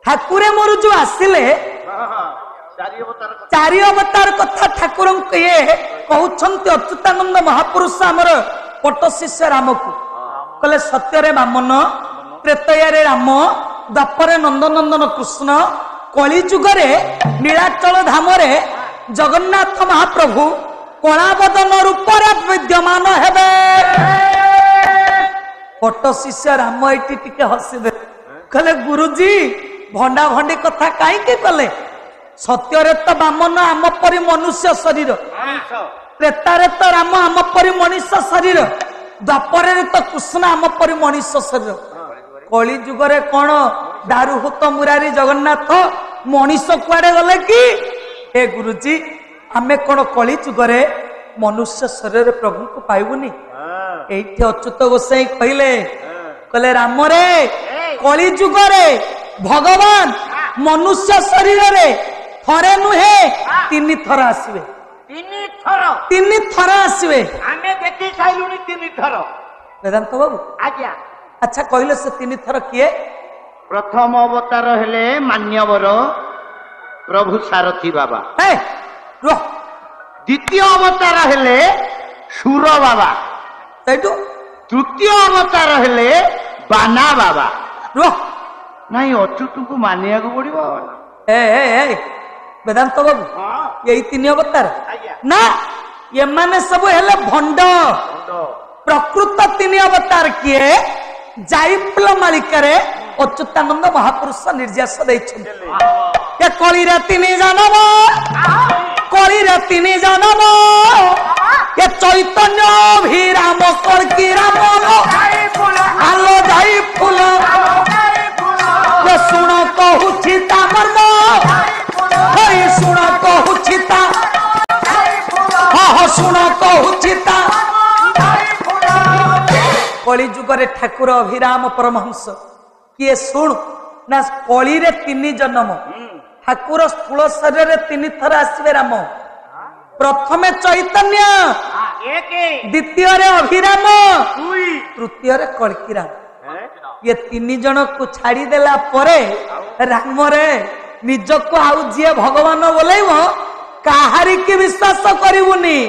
ठाकुरे मोर जो आसिले चारि अवतार कथा ठाकुर ये कहते अच्युतानंद महापुरुष आमर पट शिष्य राम को कहले सत्य वामन त्रेतया राम द्वापर नंदनंदन कृष्ण कली जुगरे नीलाचल धाम जगन्नाथ महाप्रभु कलाबदन रूप विद्यमान हेबे। पट शिष्य राम ये टिके हसीदे कहले गुरुजी भंडा भंडी कथा कहीं कले सत्य तो वामन आम परी मनुष्य शरीर त्रेतारे तो राम आम परी मनुष्य शरीर द्वापर तो कृष्ण आम परी मनुष्य शरीर कली जुगरे कौन दारुहूत मुरारी जगन्नाथ मनीष कुआडे गले कि हे गुरुजी आमे कौन कली जुगरे मनुष्य शरीर प्रभु को पाइबुनी एठी अच्युत गोसाई कहले कहले राम रे कली जुगरे भगवान मनुष्य शरीर रे थरे नुहे तीन थर आसवे तीन थर आसवे आमे देखि साइलुनी तीन थर वेदांत बाबू आज्ञा अच्छा कहले से तीन थर किए प्रथम अवतार हेले मान्यवर प्रभु सारथी बाबा द्वितीय अवतार हेले सुर बाबा तृतीय अवतार हेले बाना बाबा नहीं अच्युत को मानिया को पड़ो वेदांत बाबू यही तीन अवतार ना ये माने सब हेले भंड प्रकृत तीन अवतार किए जाइपल मालिकारे अच्युतानंद महापुरुष निर्देश देते कलिरा तीन जानव कलिरा तीन जानव ये चैतन्य भी राम कल्कि राम आलो जाई फूल ये सुन कहूछि ता मर्म हे सुन कहूछि ता सुन कहूछि ता कली जुगरे ठाकुर अभिराम परमहंस किए शुण ना कली रे तीन जन्म ठाकुर स्थूल शरीर तीन थर आसवे राम प्रथमे चैतन्य द्वितीय अभिराम तृतीय कल्कि राम ये तीन जन को छाड़ी देला परे राम रे निज को आउ जी भगवान बोलेब काहारी की विश्वास करिबुनी